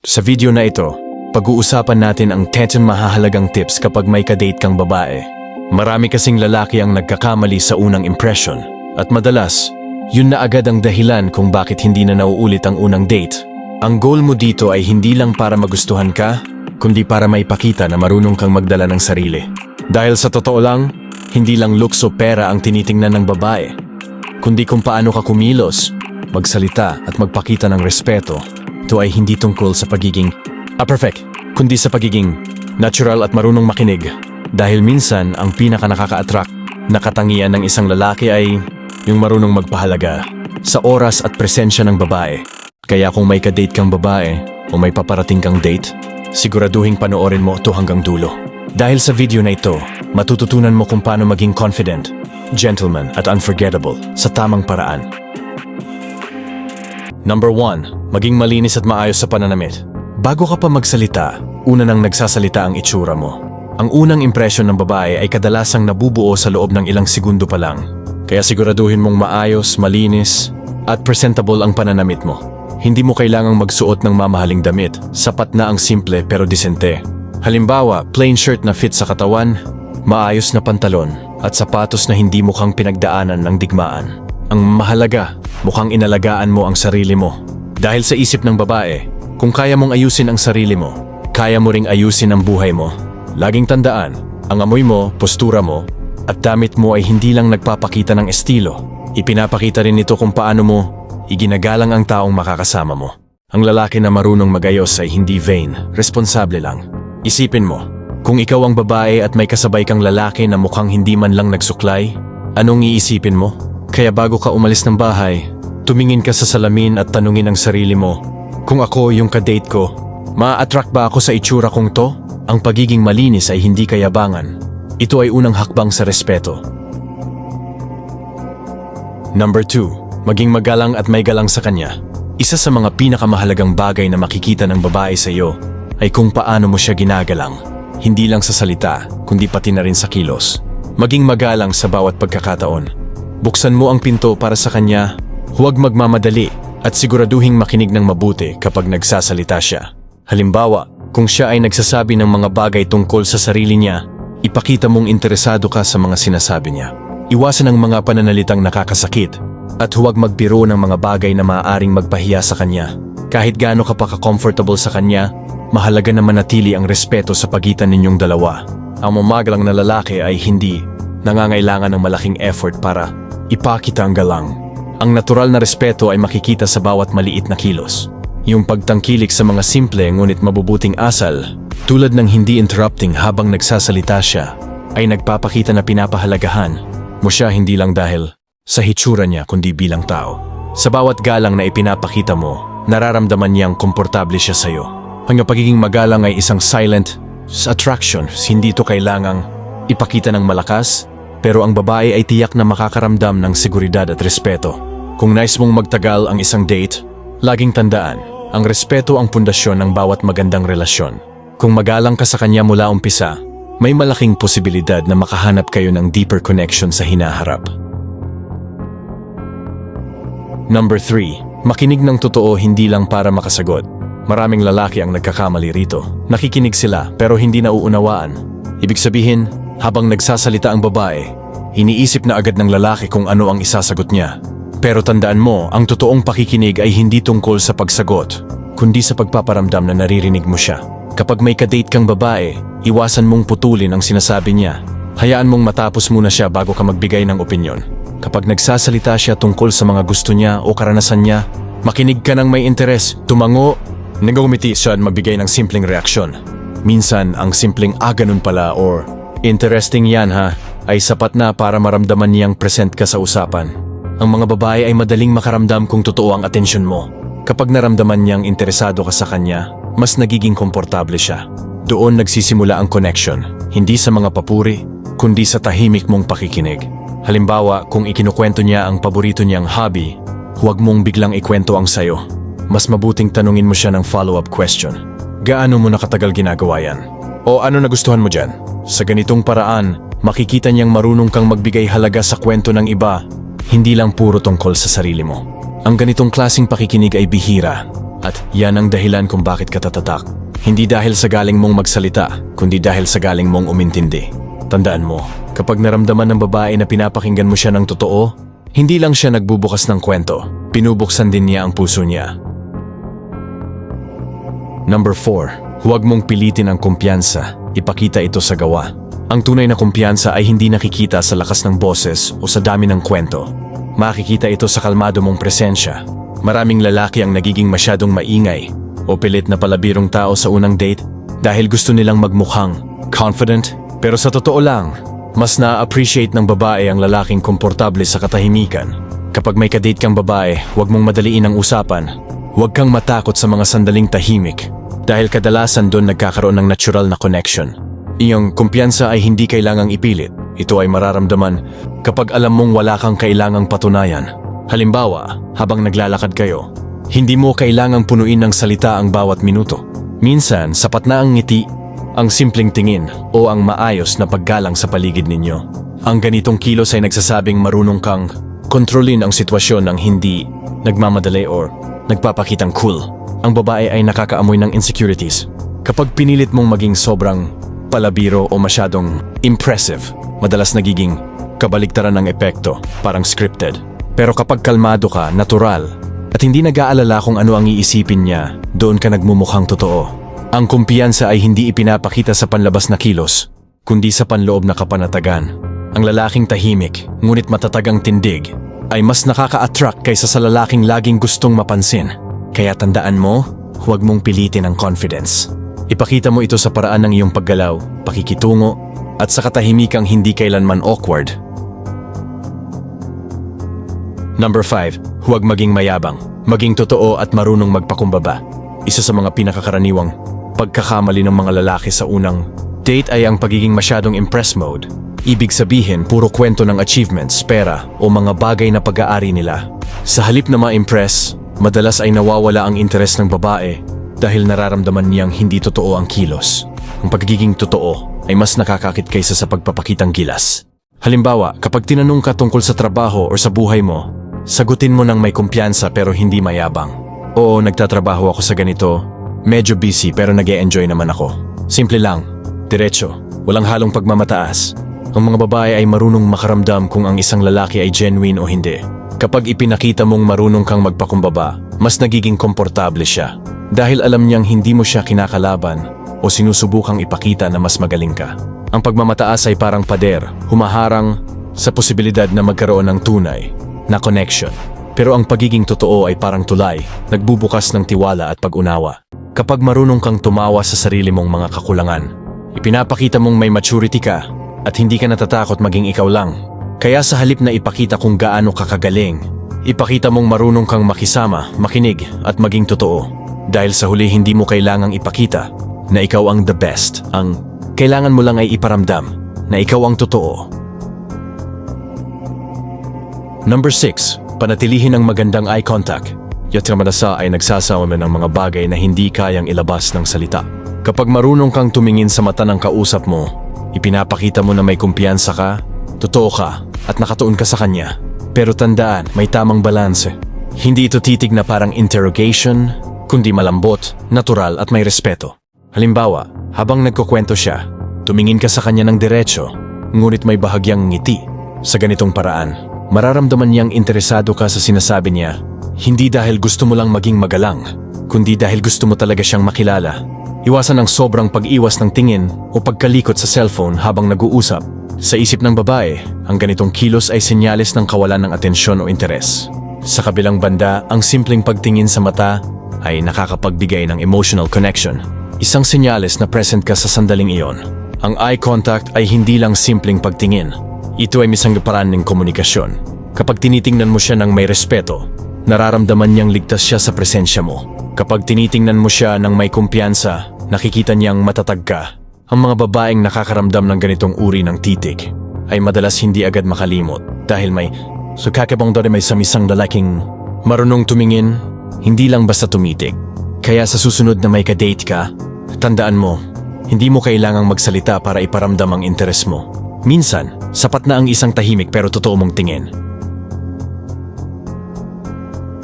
Sa video na ito, pag-uusapan natin ang 10 mahahalagang tips kapag may kadate kang babae. Marami kasing lalaki ang nagkakamali sa unang impression at madalas, yun na agad ang dahilan kung bakit hindi na nauulit ang unang date. Ang goal mo dito ay hindi lang para magustuhan ka, kundi para maipakita na marunong kang magdala ng sarili. Dahil sa totoo lang, hindi lang looks o pera ang tinitingnan ng babae, kundi kung paano ka kumilos, magsalita at magpakita ng respeto. Ito ay hindi tungkol sa pagiging perfect, kundi sa pagiging natural at marunong makinig. Dahil minsan, ang pinaka-nakaka-attract na katangian ng isang lalaki ay yung marunong magpahalaga sa oras at presensya ng babae. Kaya kung may kadate kang babae o may paparating kang date, siguraduhin panoorin mo ito hanggang dulo. Dahil sa video na ito, matututunan mo kung paano maging confident, gentleman at unforgettable sa tamang paraan. Number 1. Maging malinis at maayos sa pananamit. Bago ka pa magsalita, una nang nagsasalita ang itsura mo. Ang unang impresyon ng babae ay kadalasang nabubuo sa loob ng ilang segundo pa lang. Kaya siguraduhin mong maayos, malinis, at presentable ang pananamit mo. Hindi mo kailangang magsuot ng mamahaling damit. Sapat na ang simple pero disente. Halimbawa, plain shirt na fit sa katawan, maayos na pantalon, at sapatos na hindi mukhang pinagdaanan ng digmaan. Ang mahalaga, mukhang inalagaan mo ang sarili mo. Dahil sa isip ng babae, kung kaya mong ayusin ang sarili mo, kaya mo ring ayusin ang buhay mo. Laging tandaan, ang amoy mo, postura mo, at damit mo ay hindi lang nagpapakita ng estilo. Ipinapakita rin ito kung paano mo iginagalang ang taong makakasama mo. Ang lalaki na marunong magayos ay hindi vain, responsable lang. Isipin mo, kung ikaw ang babae at may kasabay kang lalaki na mukhang hindi man lang nagsuklay, anong iisipin mo? Kaya bago ka umalis ng bahay, tumingin ka sa salamin at tanungin ang sarili mo, kung ako yung kadate ko, maa-attract ba ako sa itsura kong to? Ang pagiging malinis ay hindi kayabangan. Ito ay unang hakbang sa respeto. Number 2. Maging magalang at may galang sa kanya. Isa sa mga pinakamahalagang bagay na makikita ng babae sa iyo ay kung paano mo siya ginagalang. Hindi lang sa salita, kundi pati na rin sa kilos. Maging magalang sa bawat pagkakataon. Buksan mo ang pinto para sa kanya, huwag magmamadali at siguraduhing makinig ng mabuti kapag nagsasalita siya. Halimbawa, kung siya ay nagsasabi ng mga bagay tungkol sa sarili niya, ipakita mong interesado ka sa mga sinasabi niya. Iwasan ang mga pananalitang nakakasakit at huwag magbiro ng mga bagay na maaaring magpahiya sa kanya. Kahit gaano ka pa ka-comfortable sa kanya, mahalaga na manatili ang respeto sa pagitan ninyong dalawa. Ang mamagalang na lalaki ay hindi nangangailangan ng malaking effort para ipakita ang galang. Ang natural na respeto ay makikita sa bawat maliit na kilos. Yung pagtangkilik sa mga simple ngunit mabubuting asal, tulad ng hindi interrupting habang nagsasalita siya, ay nagpapakita na pinapahalagahan mo siya hindi lang dahil sa hitsura niya kundi bilang tao. Sa bawat galang na ipinapakita mo, nararamdaman niyang komportable siya sa'yo. Ang pagiging magalang ay isang silent attraction. Hindi ito kailangang ipakita ng malakas, pero ang babae ay tiyak na makakaramdam ng seguridad at respeto. Kung nais mong magtagal ang isang date, laging tandaan, ang respeto ang pundasyon ng bawat magandang relasyon. Kung magalang ka sa kanya mula umpisa, may malaking posibilidad na makahanap kayo ng deeper connection sa hinaharap. Number 3. Makinig ng totoo hindi lang para makasagot. Maraming lalaki ang nagkakamali rito. Nakikinig sila pero hindi nauunawaan. Ibig sabihin, habang nagsasalita ang babae, iniisip na agad ng lalaki kung ano ang isasagot niya. Pero tandaan mo, ang totoong pakikinig ay hindi tungkol sa pagsagot, kundi sa pagpaparamdam na naririnig mo siya. Kapag may kadate kang babae, iwasan mong putulin ang sinasabi niya. Hayaan mong matapos muna siya bago ka magbigay ng opinyon. Kapag nagsasalita siya tungkol sa mga gusto niya o karanasan niya, makinig ka ng may interes, tumango, nagumiti siya at magbigay ng simpleng reaksyon. Minsan, ang simpleng ganun pala or interesting yan ha, ay sapat na para maramdaman niyang present ka sa usapan. Ang mga babae ay madaling makaramdam kung totoo ang atensyon mo. Kapag naramdaman niyang interesado ka sa kanya, mas nagiging komportable siya. Doon nagsisimula ang connection, hindi sa mga papuri, kundi sa tahimik mong pakikinig. Halimbawa, kung ikinukwento niya ang paborito niyang hobby, huwag mong biglang ikwento ang sayo. Mas mabuting tanungin mo siya ng follow-up question. Gaano mo nakatagal ginagawa yan? O ano nagustuhan mo dyan? Sa ganitong paraan, makikita niyang marunong kang magbigay halaga sa kwento ng iba, hindi lang puro tungkol sa sarili mo. Ang ganitong klaseng pakikinig ay bihira, At yan ang dahilan kung bakit ka tatatak. Hindi dahil sa galing mong magsalita, kundi dahil sa galing mong umintindi. Tandaan mo, kapag naramdaman ng babae na pinapakinggan mo siya ng totoo, hindi lang siya nagbubukas ng kwento, pinubuksan din niya ang puso niya. Number 4. Huwag mong pilitin ang kumpiyansa, ipakita ito sa gawa. Ang tunay na kumpiyansa ay hindi nakikita sa lakas ng boses o sa dami ng kwento. Makikita ito sa kalmado mong presensya. Maraming lalaki ang nagiging masyadong maingay o pilit na palabirong tao sa unang date dahil gusto nilang magmukhang confident. Pero sa totoo lang, mas na-appreciate ng babae ang lalaking komportable sa katahimikan. Kapag may kadate kang babae, huwag mong madaliin ang usapan. Huwag kang matakot sa mga sandaling tahimik dahil kadalasan doon nagkakaroon ng natural na connection. Iyong kumpiyansa ay hindi kailangang ipilit. Ito ay mararamdaman kapag alam mong wala kang kailangang patunayan. Halimbawa, habang naglalakad kayo, hindi mo kailangang punuin ng salita ang bawat minuto. Minsan, sapat na ang ngiti, ang simpleng tingin o ang maayos na paggalang sa paligid ninyo. Ang ganitong kilos ay nagsasabing marunong kang kontrolin ang sitwasyon ng hindi nagmamadali or nagpapakitang cool. Ang babae ay nakakaamoy ng insecurities. Kapag pinilit mong maging sobrang palabiro o masyadong impressive, madalas nagiging kabaliktaran ng epekto, parang scripted. Pero kapag kalmado ka, natural, at hindi nag-aalala kung ano ang iisipin niya, doon ka nagmumukhang totoo. Ang kumpiyansa ay hindi ipinapakita sa panlabas na kilos, kundi sa panloob na kapanatagan. Ang lalaking tahimik, ngunit matatagang tindig, ay mas nakaka-attract kaysa sa lalaking laging gustong mapansin. Kaya tandaan mo, huwag mong pilitin ang confidence. Ipakita mo ito sa paraan ng iyong paggalaw, pakikitungo, at sa katahimikang hindi kailanman awkward. Number 5. Huwag maging mayabang. Maging totoo at marunong magpakumbaba. Isa sa mga pinakakaraniwang pagkakamali ng mga lalaki sa unang date ay ang pagiging masyadong impress mode. Ibig sabihin, puro kwento ng achievements, pera o mga bagay na pag-aari nila. Sa halip na ma-impress, madalas ay nawawala ang interes ng babae dahil nararamdaman niyang hindi totoo ang kilos. Ang pagiging totoo ay mas nakakakit kaysa sa pagpapakitang gilas. Halimbawa, kapag tinanong ka tungkol sa trabaho o sa buhay mo, sagutin mo ng may kumpiyansa pero hindi mayabang. Oo, nagtatrabaho ako sa ganito. Medyo busy pero nag-e-enjoy naman ako. Simple lang, diretso, walang halong pagmamataas. Ang mga babae ay marunong makaramdam kung ang isang lalaki ay genuine o hindi. Kapag ipinakita mong marunong kang magpakumbaba, mas nagiging komportable siya. Dahil alam niyang hindi mo siya kinakalaban o sinusubukang ipakita na mas magaling ka. Ang pagmamataas ay parang pader, humaharang sa posibilidad na magkaroon ng tunay na connection. Pero ang pagiging totoo ay parang tulay, nagbubukas ng tiwala at pag-unawa. Kapag marunong kang tumawa sa sarili mong mga kakulangan, ipinapakita mong may maturity ka at hindi ka natatakot maging ikaw lang. Kaya sa halip na ipakita kung gaano ka kagaling, ipakita mong marunong kang makisama, makinig at maging totoo. Dahil sa huli hindi mo kailangang ipakita na ikaw ang the best. Ang kailangan mo lang ay iparamdam na ikaw ang totoo. Number 6. Panatilihin ang magandang eye contact. Yatramadasa ay nagsasawa ng mga bagay na hindi kayang ilabas ng salita. Kapag marunong kang tumingin sa mata ng kausap mo, ipinapakita mo na may kumpiyansa ka, totoo ka, at nakatuon ka sa kanya. Pero tandaan, may tamang balanse. Hindi ito titig na parang interrogation, kundi malambot, natural at may respeto. Halimbawa, habang nagkukwento siya, tumingin ka sa kanya ng diretso, ngunit may bahagyang ngiti. Sa ganitong paraan, mararamdaman niyang interesado ka sa sinasabi niya, hindi dahil gusto mo lang maging magalang, kundi dahil gusto mo talaga siyang makilala. Iwasan ang sobrang pag-iwas ng tingin o pagkalikot sa cellphone habang nag-uusap. Sa isip ng babae, ang ganitong kilos ay senyales ng kawalan ng atensyon o interes. Sa kabilang banda, ang simpleng pagtingin sa mata ay nakakapagbigay ng emotional connection. Isang senyales na present ka sa sandaling iyon. Ang eye contact ay hindi lang simpleng pagtingin. Ito ay isang paraan ng komunikasyon. Kapag tinitingnan mo siya ng may respeto, nararamdaman niyang ligtas siya sa presensya mo. Kapag tinitingnan mo siya ng may kumpiyansa, nakikita niyang matatag ka. Ang mga babaeng nakakaramdam ng ganitong uri ng titig ay madalas hindi agad makalimot dahil may kakabang doon may samisang lalaking marunong tumingin, hindi lang basta tumitig. Kaya sa susunod na may kadate ka, tandaan mo, hindi mo kailangang magsalita para iparamdam ang interes mo. Minsan, sapat na ang isang tahimik pero totoo mong tingin.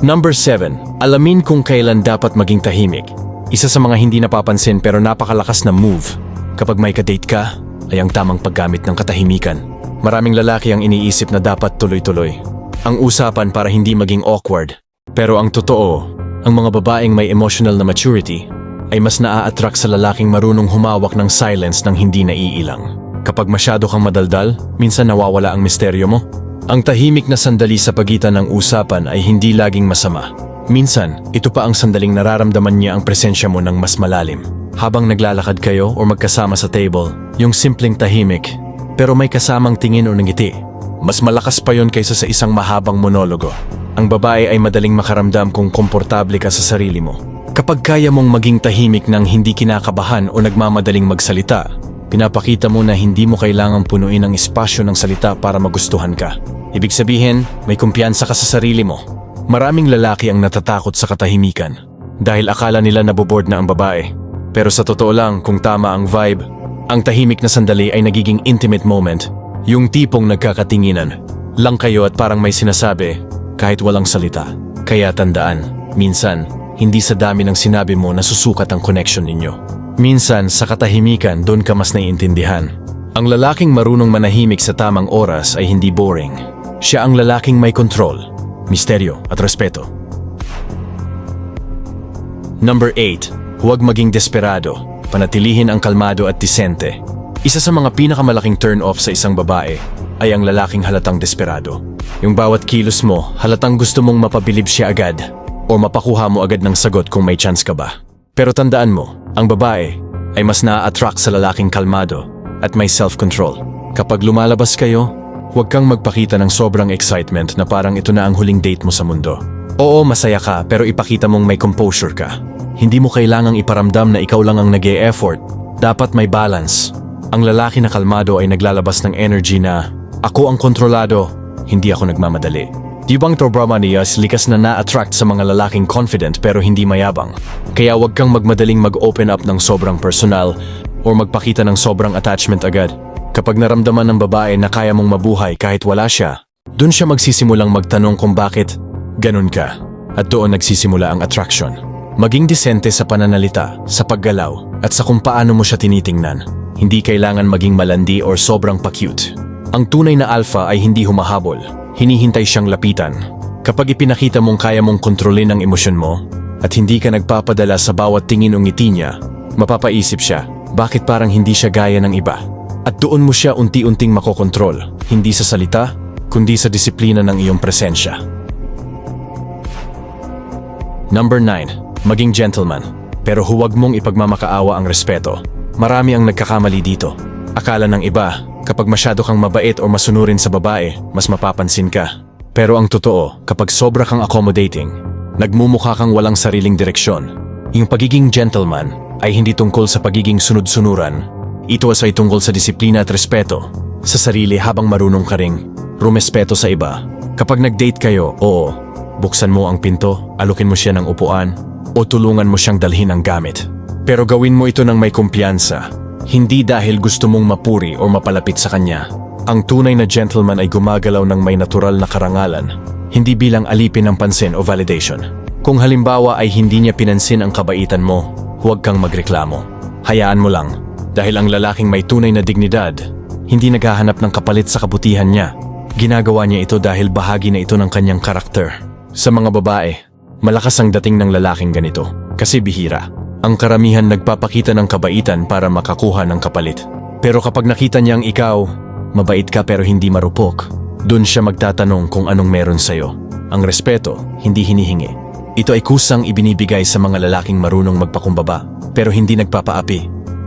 Number 7. Alamin kung kailan dapat maging tahimik. Isa sa mga hindi napapansin pero napakalakas na move. Kapag may kadate ka, ay ang tamang paggamit ng katahimikan. Maraming lalaki ang iniisip na dapat tuloy-tuloy ang usapan para hindi maging awkward. Pero ang totoo, ang mga babaeng may emotional na maturity ay mas naa-attract sa lalaking marunong humawak ng silence nang hindi naiilang. Kapag masyado kang madaldal, minsan nawawala ang misteryo mo. Ang tahimik na sandali sa pagitan ng usapan ay hindi laging masama. Minsan, ito pa ang sandaling nararamdaman niya ang presensya mo ng mas malalim. Habang naglalakad kayo o magkasama sa table, yung simpleng tahimik, pero may kasamang tingin o ngiti. Mas malakas pa yon kaysa sa isang mahabang monologo. Ang babae ay madaling makaramdam kung komportable ka sa sarili mo. Kapag kaya mong maging tahimik nang hindi kinakabahan o nagmamadaling magsalita, pinapakita mo na hindi mo kailangang punuin ang espasyo ng salita para magustuhan ka. Ibig sabihin, may kumpiyansa ka sa sarili mo. Maraming lalaki ang natatakot sa katahimikan dahil akala nila naboboard na ang babae. Pero sa totoo lang, kung tama ang vibe, ang tahimik na sandali ay nagiging intimate moment. Yung tipong nagkakatinginan lang kayo at parang may sinasabi kahit walang salita. Kaya tandaan, minsan, hindi sa dami ng sinabi mo nasusukat ang connection ninyo. Minsan, sa katahimikan, doon ka mas naiintindihan. Ang lalaking marunong manahimik sa tamang oras ay hindi boring. Siya ang lalaking may control, misteryo at respeto. Number 8. Huwag maging desperado. Panatilihin ang kalmado at disente. Isa sa mga pinakamalaking turn-off sa isang babae ay ang lalaking halatang desperado. Yung bawat kilos mo, halatang gusto mong mapabilib siya agad o mapakuha mo agad ng sagot kung may chance ka ba. Pero tandaan mo, ang babae ay mas na-attract sa lalaking kalmado at may self-control. Kapag lumalabas kayo, huwag kang magpakita ng sobrang excitement na parang ito na ang huling date mo sa mundo. Oo, masaya ka pero ipakita mong may composure ka. Hindi mo kailangang iparamdam na ikaw lang ang nag-e-effort. Dapat may balance. Ang lalaki na kalmado ay naglalabas ng energy na, ako ang kontrolado, hindi ako nagmamadali. Di bang Tobrama niyas likas na na-attract sa mga lalaking confident pero hindi mayabang? Kaya huwag kang magmadaling mag-open up ng sobrang personal o magpakita ng sobrang attachment agad. Kapag naramdaman ng babae na kaya mong mabuhay kahit wala siya, dun siya magsisimulang magtanong kung bakit ganun ka. At doon nagsisimula ang attraction. Maging disente sa pananalita, sa paggalaw, at sa kung paano mo siya tinitingnan. Hindi kailangan maging malandi or sobrang pa-cute. Ang tunay na alpha ay hindi humahabol. Hinihintay siyang lapitan. Kapag ipinakita mong kaya mong kontrolin ang emosyon mo at hindi ka nagpapadala sa bawat tingin o ngiti niya, mapapaisip siya, bakit parang hindi siya gaya ng iba? At doon mo siya unti-unting makokontrol, hindi sa salita, kundi sa disiplina ng iyong presensya. Number 9. Maging gentleman. Pero huwag mong ipagmamakaawa ang respeto. Marami ang nagkakamali dito. Akala ng iba, kapag masyado kang mabait o masunurin sa babae, mas mapapansin ka. Pero ang totoo, kapag sobra kang accommodating, nagmumukha kang walang sariling direksyon. Yung pagiging gentleman ay hindi tungkol sa pagiging sunod-sunuran. Ito ay tungkol sa disiplina at respeto sa sarili habang marunong ka ring rumespeto sa iba. Kapag nag-date kayo, oo, buksan mo ang pinto, alukin mo siya ng upuan, o tulungan mo siyang dalhin ang gamit. Pero gawin mo ito ng may kumpiyansa, hindi dahil gusto mong mapuri o mapalapit sa kanya. Ang tunay na gentleman ay gumagalaw ng may natural na karangalan, hindi bilang alipin ng pansin o validation. Kung halimbawa ay hindi niya pinansin ang kabaitan mo, huwag kang magreklamo. Hayaan mo lang, dahil ang lalaking may tunay na dignidad, hindi naghahanap ng kapalit sa kabutihan niya. Ginagawa niya ito dahil bahagi na ito ng kanyang karakter. Sa mga babae, malakas ang dating ng lalaking ganito, kasi bihira. Ang karamihan nagpapakita ng kabaitan para makakuha ng kapalit. Pero kapag nakita niyang ikaw, mabait ka pero hindi marupok, dun siya magtatanong kung anong meron sa'yo. Ang respeto, hindi hinihingi. Ito ay kusang ibinibigay sa mga lalaking marunong magpakumbaba, pero hindi nagpapaapi.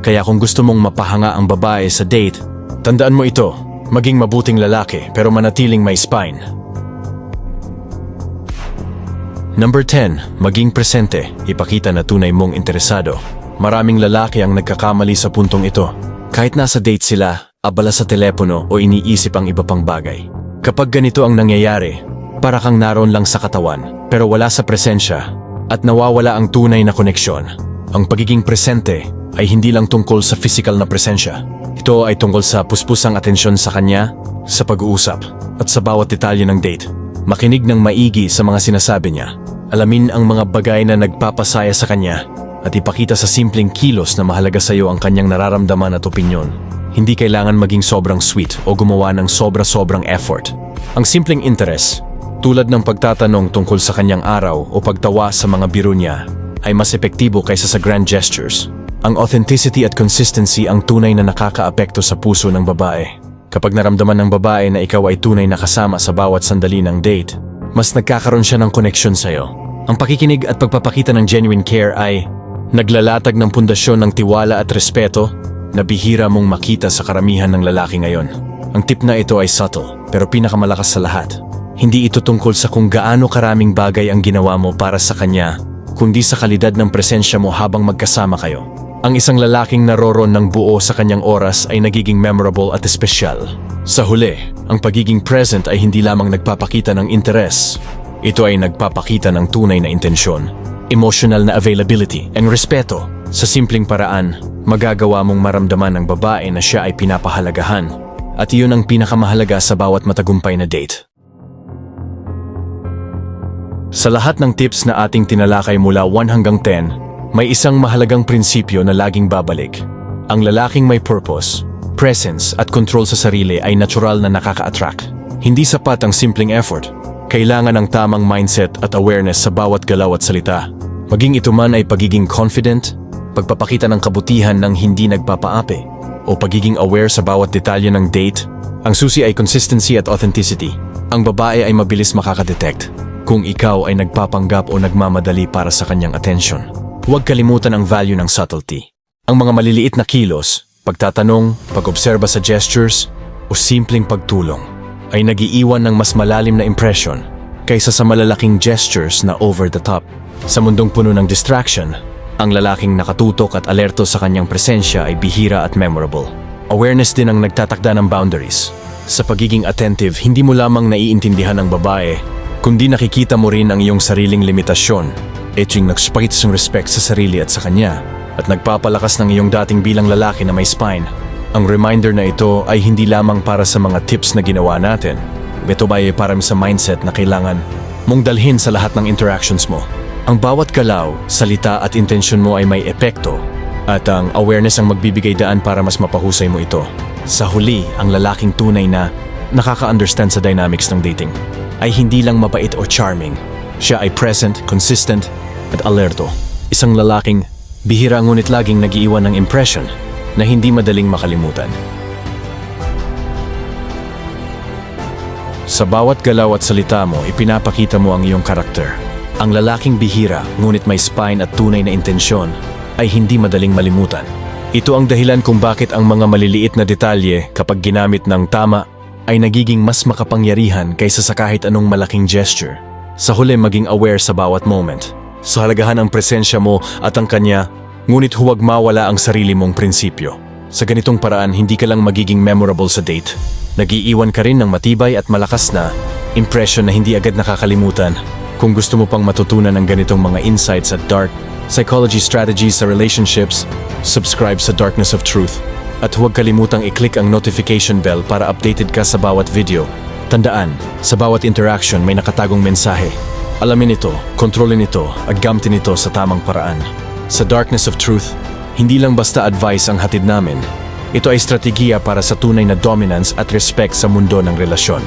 Kaya kung gusto mong mapahanga ang babae sa date, tandaan mo ito, maging mabuting lalaki pero manatiling may spine. Number 10. Maging presente. Ipakita na tunay mong interesado. Maraming lalaki ang nagkakamali sa puntong ito. Kahit nasa date sila, abala sa telepono o iniisip ang iba pang bagay. Kapag ganito ang nangyayari, para kang naroon lang sa katawan, pero wala sa presensya at nawawala ang tunay na koneksyon. Ang pagiging presente ay hindi lang tungkol sa physical na presensya. Ito ay tungkol sa puspusang atensyon sa kanya, sa pag-uusap, at sa bawat detalye ng date. Makinig ng maigi sa mga sinasabi niya. Alamin ang mga bagay na nagpapasaya sa kanya at ipakita sa simpleng kilos na mahalaga sa iyo ang kanyang nararamdaman at opinyon. Hindi kailangan maging sobrang sweet o gumawa ng sobra-sobrang effort. Ang simpleng interes, tulad ng pagtatanong tungkol sa kanyang araw o pagtawa sa mga biro niya, ay mas epektibo kaysa sa grand gestures. Ang authenticity at consistency ang tunay na nakakaapekto sa puso ng babae. Kapag naramdaman ng babae na ikaw ay tunay na kasama sa bawat sandali ng date, mas nagkakaroon siya ng koneksyon sa'yo. Ang pakikinig at pagpapakita ng genuine care ay naglalatag ng pundasyon ng tiwala at respeto na bihira mong makita sa karamihan ng lalaki ngayon. Ang tip na ito ay subtle, pero pinakamalakas sa lahat. Hindi ito tungkol sa kung gaano karaming bagay ang ginawa mo para sa kanya, kundi sa kalidad ng presensya mo habang magkasama kayo. Ang isang lalaking naroron ng buo sa kanyang oras ay nagiging memorable at espesyal. Sa huli, ang pagiging present ay hindi lamang nagpapakita ng interes. Ito ay nagpapakita ng tunay na intensyon, emotional na availability, and respeto. Sa simpleng paraan, magagawa mong maramdaman ng babae na siya ay pinapahalagahan. At iyon ang pinakamahalaga sa bawat matagumpay na date. Sa lahat ng tips na ating tinalakay mula 1 hanggang 10, may isang mahalagang prinsipyo na laging babalik. Ang lalaking may purpose, presence at control sa sarili ay natural na nakaka-attract. Hindi sapat ang simpleng effort. Kailangan ng tamang mindset at awareness sa bawat galaw at salita. Maging ito man ay pagiging confident, pagpapakita ng kabutihan ng hindi nagpapaapi, o pagiging aware sa bawat detalye ng date, ang susi ay consistency at authenticity. Ang babae ay mabilis makakadetect kung ikaw ay nagpapanggap o nagmamadali para sa kanyang attention. Huwag kalimutan ang value ng subtlety. Ang mga maliliit na kilos, pagtatanong, pag-obserba sa gestures, o simpleng pagtulong, ay nagiiwan ng mas malalim na impression kaysa sa malalaking gestures na over the top. Sa mundong puno ng distraction, ang lalaking nakatutok at alerto sa kanyang presensya ay bihira at memorable. Awareness din ang nagtatakda ng boundaries. Sa pagiging attentive, hindi mo lamang naiintindihan ng babae, kundi nakikita mo rin ang iyong sariling limitasyon. Ito yung nagspakit ng respect sa sarili at sa kanya, at nagpapalakas ng iyong dating bilang lalaki na may spine. Ang reminder na ito ay hindi lamang para sa mga tips na ginawa natin. Ito ay para sa mindset na kailangan mong dalhin sa lahat ng interactions mo. Ang bawat galaw, salita at intensyon mo ay may epekto, at ang awareness ang magbibigay daan para mas mapahusay mo ito. Sa huli, ang lalaking tunay na nakaka-understand sa dynamics ng dating ay hindi lang mabait o charming. Siya ay present, consistent, at alerto. Isang lalaking bihira ngunit laging nagiiwan ng impression na hindi madaling makalimutan. Sa bawat galaw at salita mo, ipinapakita mo ang iyong karakter. Ang lalaking bihira ngunit may spine at tunay na intensyon ay hindi madaling malimutan. Ito ang dahilan kung bakit ang mga maliliit na detalye kapag ginamit ng tama ay nagiging mas makapangyarihan kaysa sa kahit anong malaking gesture. Sa huli, maging aware sa bawat moment. Sa halagahan ang presensya mo at ang kanya, ngunit huwag mawala ang sarili mong prinsipyo. Sa ganitong paraan, hindi ka lang magiging memorable sa date. Nag-iiwan ka rin ng matibay at malakas na impression na hindi agad nakakalimutan. Kung gusto mo pang matutunan ng ganitong mga insights at dark psychology strategies sa relationships, subscribe sa Darkness of Truth. At huwag kalimutang i-click ang notification bell para updated ka sa bawat video. Tandaan, sa bawat interaction may nakatagong mensahe. Alamin ito, kontrolin ito, at gamitin ito sa tamang paraan. Sa Darkness of Truth, hindi lang basta advice ang hatid namin. Ito ay strategiya para sa tunay na dominance at respect sa mundo ng relasyon.